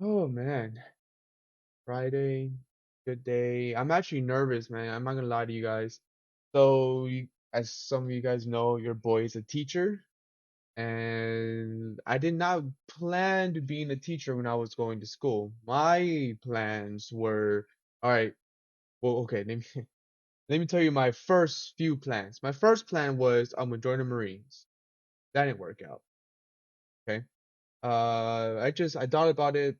Oh man, Friday, good day. I'm actually nervous, man. I'm not gonna lie to you guys. As some of you guys know, your boy is a teacher, and I did not plan to being a teacher when I was going to school. My plans were, all right, well, okay, let me tell you my first few plans. My first plan was I'm gonna join the Marines. That didn't work out, okay? I thought about it,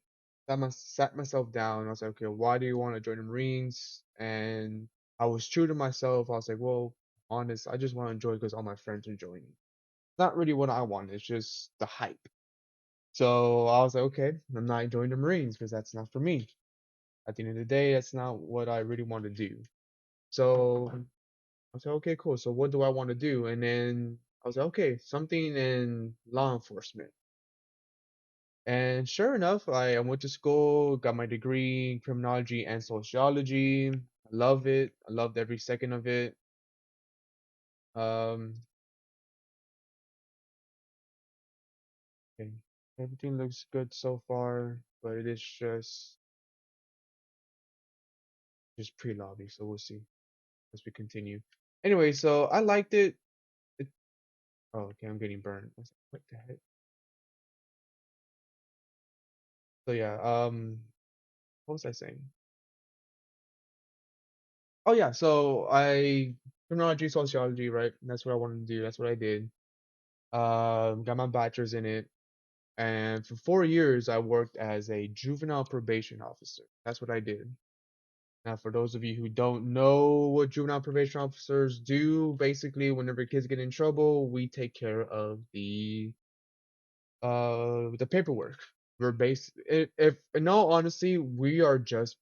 sat myself down. I was like, okay, why do you want to join the Marines? And I was true to myself. I was like, well, honest, I just want to join because all my friends are joining. It's not really what I want. It's just the hype. So I was like, okay, I'm not joining the Marines because that's not for me. At the end of the day, that's not what I really want to do. So I was like, okay, cool. So what do I want to do? And then I was like, okay, something in law enforcement. And sure enough, I went to school, got my degree in criminology and sociology. I love it. I loved every second of it. Um, okay. Everything looks good so far, but it is just pre-lobby, so we'll see as we continue. Anyway, so I liked it. it oh, okay, I'm getting burned. I was like, what the heck? So yeah, what was I saying? Oh yeah, so I criminology, sociology, right? That's what I wanted to do. That's what I did. Got my bachelor's in it. And for 4 years, I worked as a juvenile probation officer. That's what I did. Now, for those of you who don't know what juvenile probation officers do, basically, whenever kids get in trouble, we take care of the paperwork. We're if in all honesty, we are just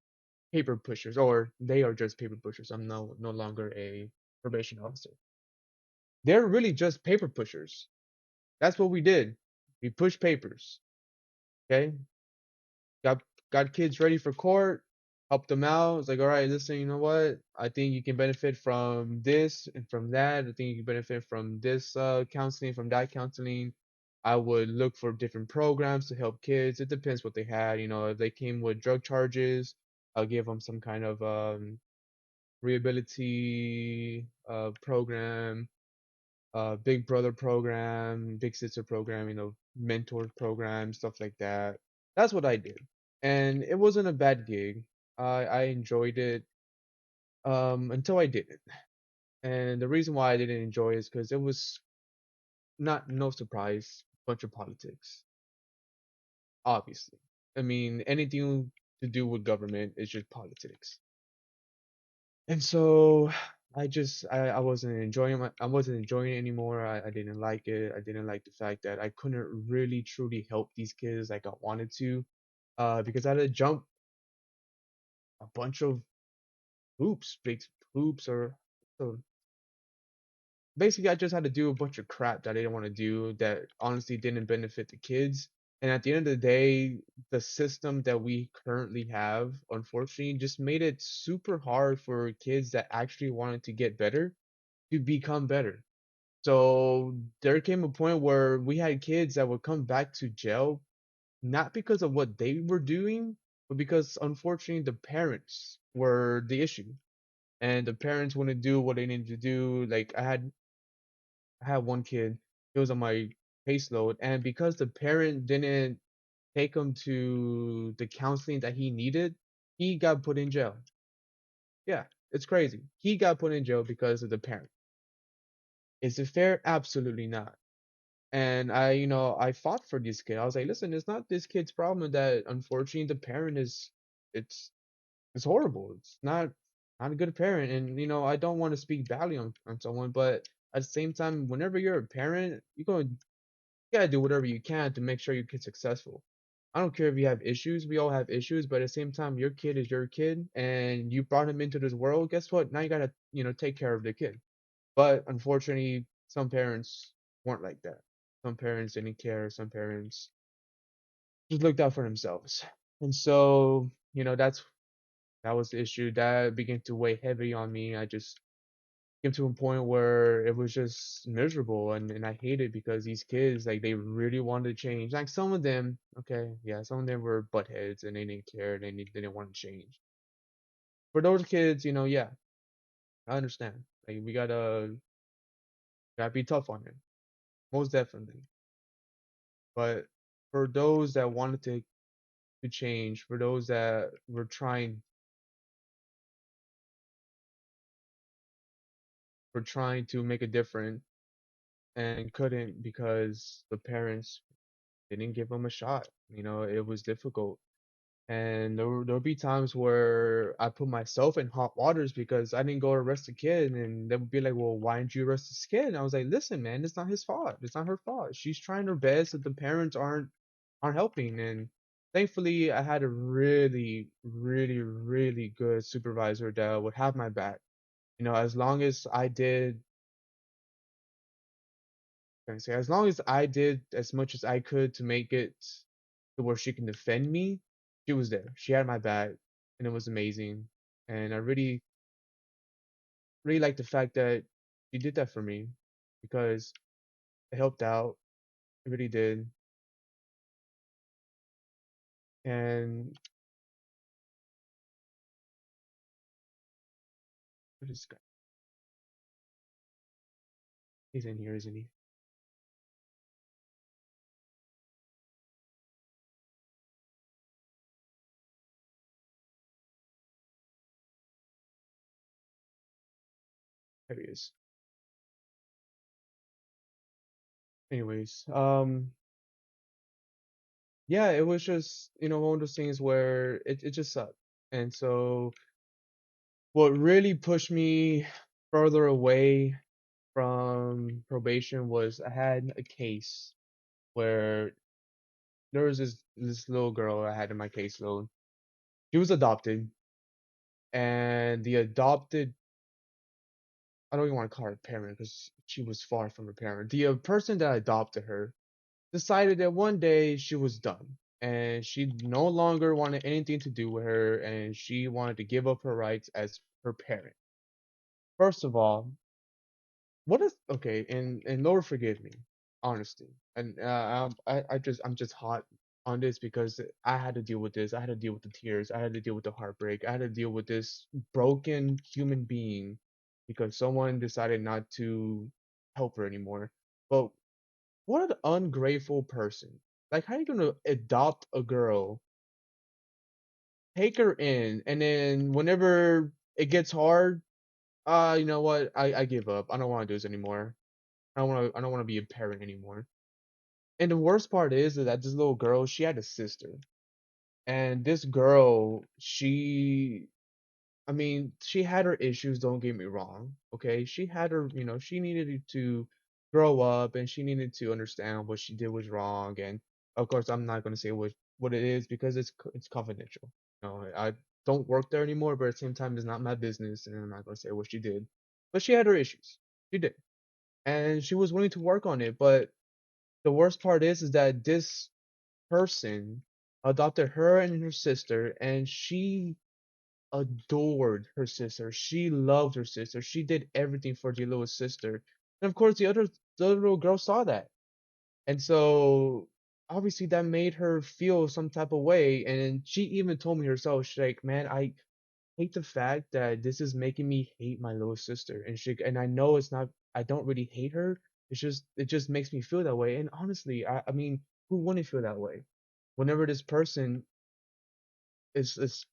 paper pushers, or they are just paper pushers. I'm no longer a probation officer. They're really just paper pushers. That's what we did. We push papers. Okay, got got kids ready for court, helped them out. It's like, all right, listen, you know what? I think you can benefit from this and from that. I think you can benefit from this counseling, from that counseling. I would look for different programs to help kids. It depends what they had. If they came with drug charges, I'll give them some kind of rehabilitation program, Big Brother program, Big Sister program, mentor program, stuff like that. That's what I did. And it wasn't a bad gig. I enjoyed it until I didn't. And the reason why I didn't enjoy it is because it was not no surprise, bunch of politics, obviously. I mean, anything to do with government is just politics. And so I wasn't enjoying it anymore. I didn't like it. I didn't like the fact that I couldn't really truly help these kids like I wanted to, because I had to jump a bunch of hoops, big hoops, or so basically I just had to do a bunch of crap that I didn't want to do that honestly didn't benefit the kids. And at the end of the day, the system that we currently have, unfortunately, just made it super hard for kids that actually wanted to get better to become better. So there came a point where we had kids that would come back to jail not because of what they were doing, but because unfortunately the parents were the issue. And the parents wouldn't do what they needed to do. Like I had one kid, he was on my caseload, and because the parent didn't take him to the counseling that he needed, he got put in jail. Yeah, it's crazy. He got put in jail because of the parent. Is it fair? Absolutely not. And I fought for this kid. I was like, listen, it's not this kid's problem that unfortunately the parent it's it's horrible. It's not a good parent. And I don't want to speak badly on someone, but at the same time, whenever you're a parent, you gotta do whatever you can to make sure your kid's successful. I don't care if you have issues, we all have issues, but at the same time, your kid is your kid and you brought him into this world. Guess what? Now you gotta, take care of the kid. But unfortunately, some parents weren't like that. Some parents didn't care. Some parents just looked out for themselves. And so, that was the issue. That began to weigh heavy on me. I just came to a point where it was just miserable, and I hate it because these kids, like, they really wanted to change. Like, some of them, okay, yeah, some of them were buttheads and they didn't care, they didn't want to change. For those kids, yeah, I understand. Like, we gotta be tough on them, most definitely. But for those that wanted to change, for those that were trying to make a difference and couldn't because the parents didn't give them a shot. It was difficult. And there'll be times where I put myself in hot waters because I didn't go arrest a kid, and they would be like, "Well, why didn't you arrest this kid?" And I was like, "Listen, man, it's not his fault. It's not her fault. She's trying her best, but the parents aren't helping." And thankfully, I had a really, really, really good supervisor that would have my back. As long as I did, can I say, as long as I did as much as I could to make it to where she can defend me, she was there. She had my back, and it was amazing. And I really, really like the fact that she did that for me because it helped out. It really did. And what is this guy? He's in here, isn't he? There he is. Anyways, yeah, it was just, one of those things where it just sucked. And so what really pushed me further away from probation was I had a case where there was this little girl I had in my caseload. She was adopted, and the adopted, I don't even want to call her a parent because she was far from a parent. The person that adopted her decided that one day she was done and she no longer wanted anything to do with her, and she wanted to give up her rights as her parent. First of all, what is okay? And Lord forgive me, honestly. And I'm just hot on this because I had to deal with this. I had to deal with the tears. I had to deal with the heartbreak. I had to deal with this broken human being because someone decided not to help her anymore. But what an ungrateful person! Like, how are you gonna adopt a girl, take her in, and then whenever it gets hard, you know what? I give up. I don't want to do this anymore. I don't want to be a parent anymore. And the worst part is that this little girl, she had a sister. And this girl, I mean, she had her issues, don't get me wrong. Okay? She had her, she needed to grow up and she needed to understand what she did was wrong. And of course, I'm not going to say what it is because it's confidential. I don't work there anymore, but at the same time, it's not my business, and I'm not going to say what she did. But she had her issues. She did. And she was willing to work on it, but the worst part is that this person adopted her and her sister, and she adored her sister. She loved her sister. She did everything for the little sister. And of course, the other little girl saw that. And so obviously that made her feel some type of way. And she even told me herself, she's like, "Man, I hate the fact that this is making me hate my little sister." And I know it's not, I don't really hate her. It just makes me feel that way. And honestly, I mean, who wouldn't feel that way? Whenever this person is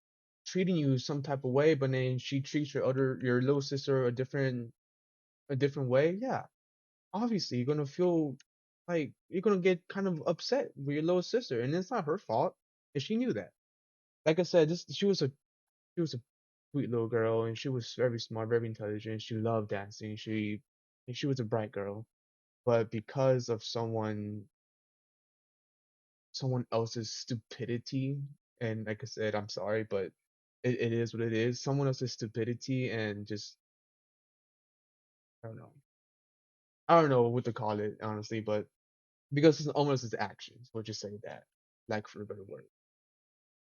treating you some type of way, but then she treats your little sister a different way, yeah. Obviously you're gonna feel like you're gonna get kind of upset with your little sister, and it's not her fault. And she knew that. Like I said, this she was a sweet little girl, and she was very smart, very intelligent. She loved dancing. She was a bright girl. But because of someone else's stupidity, and like I said, I'm sorry, but it is what it is. Someone else's stupidity and just, I don't know. I don't know what to call it, honestly, but because it's almost his actions, we'll just say that, like for a better word.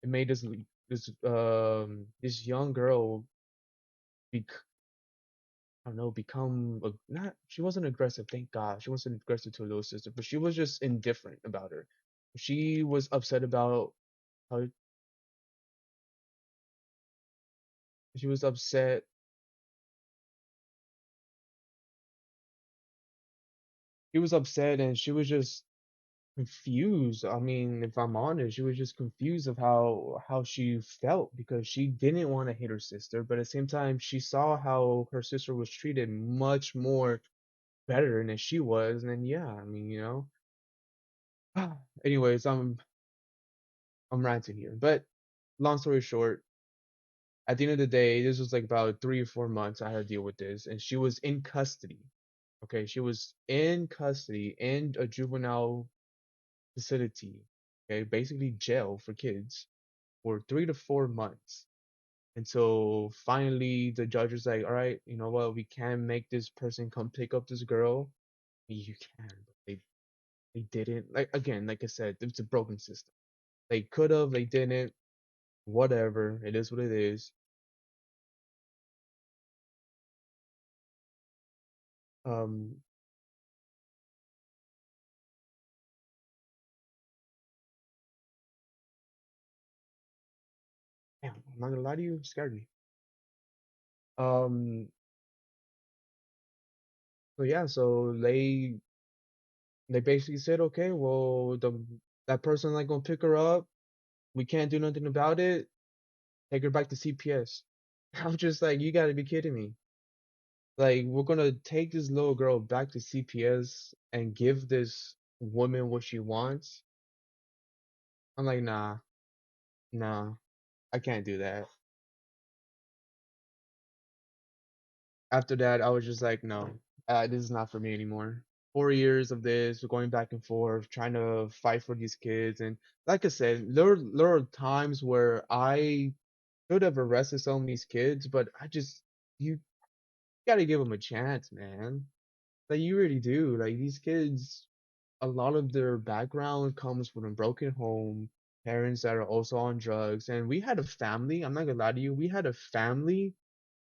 It made this young girl I don't know, become not. She wasn't aggressive, thank God. She wasn't aggressive to her little sister, but she was just indifferent about her. She was upset about how she was upset. She was upset, and she was just confused. I mean, if I'm honest, she was just confused of how she felt because she didn't want to hit her sister, but at the same time, she saw how her sister was treated much more better than she was, and then yeah, I mean, Anyways, I'm ranting here, but long story short, at the end of the day, this was like about 3 or 4 months I had to deal with this, and she was in custody. Okay, she was in custody in a juvenile facility. Okay, basically jail for kids for 3 to 4 months. And so finally, the judge was like, "All right, you know what? We can make this person come pick up this girl. You can, but they didn't. Like again, like I said, it's a broken system. They could have, they didn't. Whatever. It is what it is. Um, damn, I'm not gonna lie to you, it scared me. Um, so yeah, so they basically said, okay, well, that person not gonna pick her up. We can't do nothing about it. Take her back to CPS. I'm just like, you gotta be kidding me. Like, we're gonna take this little girl back to CPS and give this woman what she wants. I'm like, nah, nah, I can't do that. After that, I was just like, no, this is not for me anymore. 4 years of this, going back and forth, trying to fight for these kids, and like I said, there are times where I should have arrested some of these kids, but you gotta give them a chance, man. Like you really do. Like these kids, a lot of their background comes from a broken home, parents that are also on drugs, and we had a family. I'm not gonna lie to you, we had a family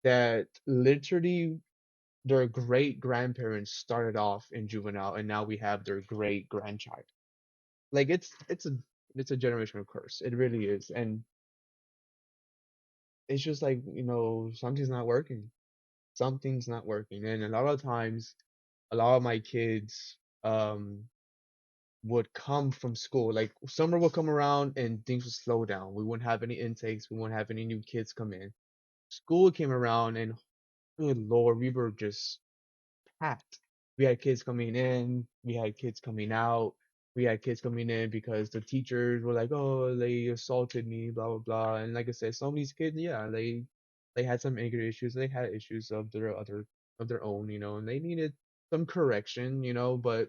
that literally their great grandparents started off in juvenile, and now we have their great grandchild. Like it's a generational curse. It really is, and it's just like something's not working. Something's not working, and a lot of times, a lot of my kids would come from school. Like summer would come around and things would slow down. We wouldn't have any intakes. We wouldn't have any new kids come in. School came around, and good Lord, we were just packed. We had kids coming in, we had kids coming out, we had kids coming in because the teachers were like, "Oh, they assaulted me," blah blah blah. And like I said, some of these kids, yeah, they had some anger issues, they had issues of their own, and they needed some correction, but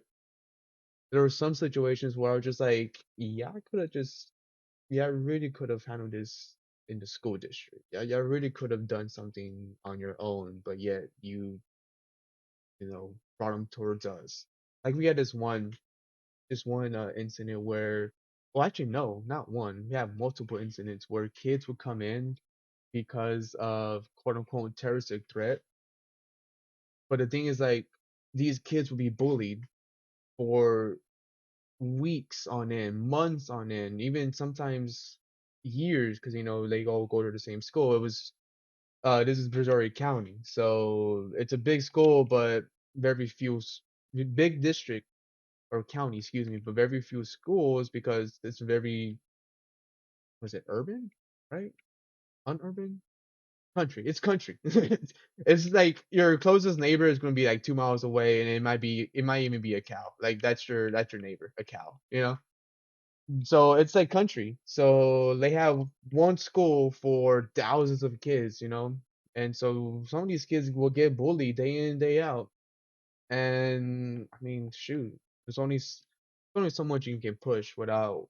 there were some situations where I was just like, yeah, I really could have handled this in the school district. Yeah, yeah, I really could have done something on your own, but yet brought them towards us. Like we had this one incident where, well, actually no, not one. We have multiple incidents where kids would come in because of quote unquote terroristic threat. But the thing is, like, these kids would be bullied for weeks on end, months on end, even sometimes years, because they all go to the same school. This is Brazoria County, so it's a big school, but very few big district or county, excuse me, but very few schools because it's very, was it urban, right? Unurban? Country. It's country. It's like your closest neighbor is going to be like 2 miles away, and it might even be a cow. Like that's your neighbor, a cow. So it's like country. So they have one school for thousands of kids. And so some of these kids will get bullied day in, day out. And I mean, shoot, there's only so much you can push without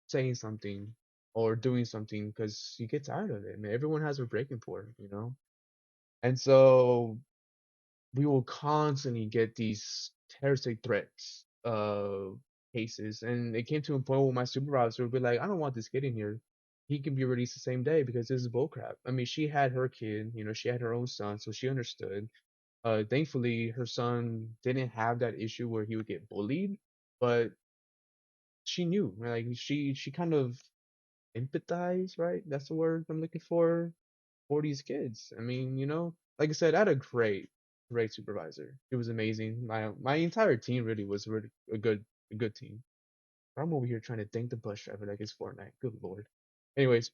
saying something or doing something because you get tired of it, man. Everyone has a breaking point. And so we will constantly get these terroristic threats cases, and it came to a point where my supervisor would be like, I don't want this kid in here. He can be released the same day because this is bullcrap. I mean, she had her kid, she had her own son, so she understood. Thankfully, her son didn't have that issue where he would get bullied, but she knew, like she kind of empathized, right? That's the word I'm looking for these kids. I mean, like I said, I had a great supervisor. It was amazing. My entire team really was really a good team. I'm over here trying to thank the bus driver like it's Fortnite. Good lord. Anyways,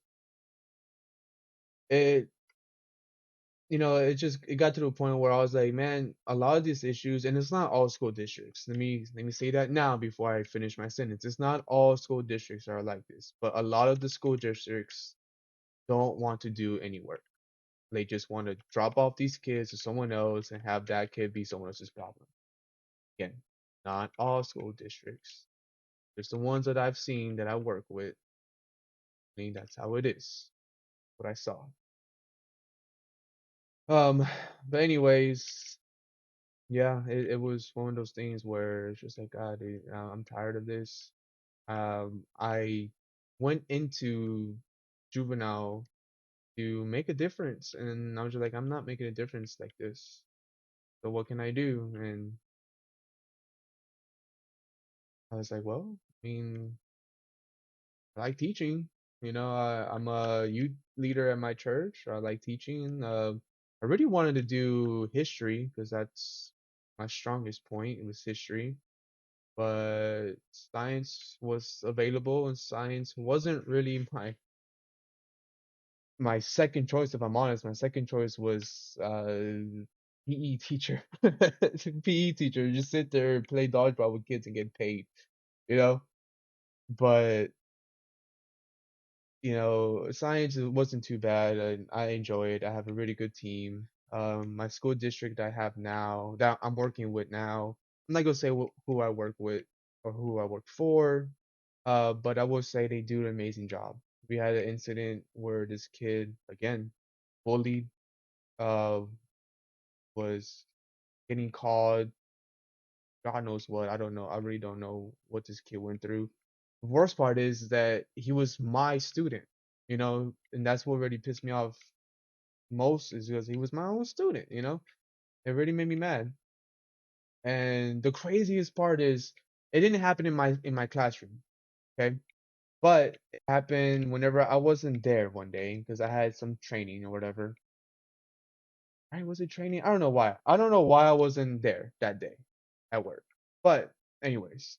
it it got to the point where I was like, man, a lot of these issues, and it's not all school districts. Let me say that now before I finish my sentence. It's not all school districts are like this, but a lot of the school districts don't want to do any work. They just want to drop off these kids to someone else and have that kid be someone else's problem. Again, not all school districts. Just the ones that I've seen that I work with. I mean, that's how it is. What I saw. Um, but anyways, yeah, it was one of those things where it's just like, God, dude, I'm tired of this. I went into juvenile to make a difference, and I was just like, I'm not making a difference like this. So what can I do? And I was like, well, I mean, I like teaching. I'm a youth leader at my church. I like teaching. I really wanted to do history because that's my strongest point. It was history, but science was available, and science wasn't really my second choice. If I'm honest, my second choice was PE teacher. PE teacher, just sit there, play dodgeball with kids, and get paid. You know, but science wasn't too bad, and I enjoy it. I have a really good team. My school district I have now, that I'm working with now, I'm not gonna say who I work with or who I work for, but I will say they do an amazing job. We had an incident where this kid, again, bullied, uh, was getting called God knows what. I don't know. I really don't know what this kid went through. The worst part is that he was my student, and that's what really pissed me off most is because he was my own student, It really made me mad. And the craziest part is it didn't happen in my classroom, okay? But it happened whenever I wasn't there one day because I had some training or whatever. Right? Was it training? I don't know why. I don't know why I wasn't there that day at work. But anyways,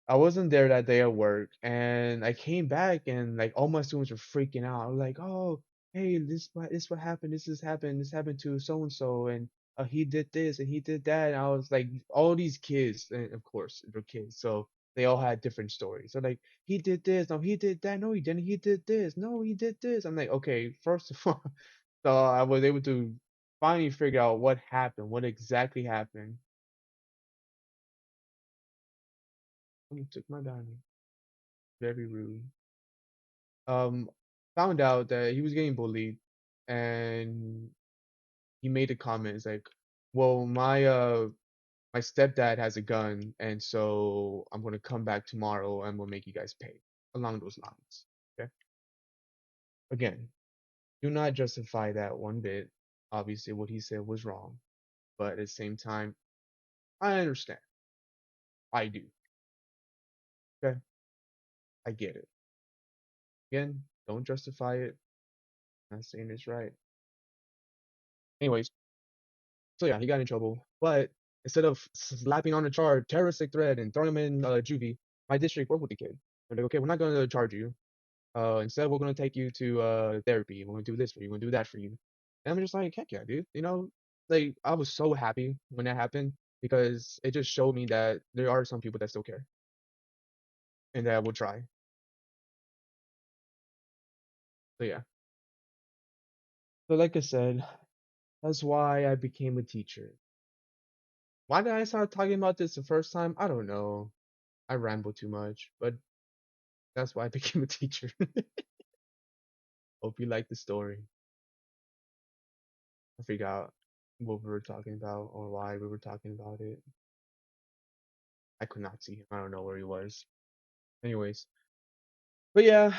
I wasn't there that day at work, and I came back, and like all my students were freaking out. I was like, "Oh, hey, this what happened. This happened. This happened to so and so, and he did this and he did that." And I was like, all these kids, and of course they're kids, so they all had different stories. So like, he did this, no, he did that, no, he didn't. He did this, no, he did this. I'm like, okay, first of all, so I was able to finally figure out what happened, what exactly happened. Someone took my diamond. Very rude. um Found out that he was getting bullied, and he made a comment. It's like, well, my stepdad has a gun, and so I'm gonna come back tomorrow and we'll make you guys pay, along those lines. Okay. Again, do not justify that one bit. Obviously what he said was wrong, but at the same time, I understand. I do. Okay. I get it. Again, don't justify it. I'm not saying it's right. Anyways, so yeah, he got in trouble. But instead of slapping on a charge, terroristic threat, and throwing him in juvie, my district worked with the kid. They're like, okay, we're not going to charge you. Instead, we're going to take you to therapy. We're going to do this for you. We're going to do that for you. And I'm just like, heck yeah, dude. Like I was so happy when that happened because it just showed me that there are some people that still care and that will try. So yeah. So like I said, that's why I became a teacher. Why did I start talking about this the first time? I don't know. I ramble too much, but that's why I became a teacher. Hope you like the story. I forgot what we were talking about or why we were talking about it. I could not see him. I don't know where he was. Anyways, but yeah,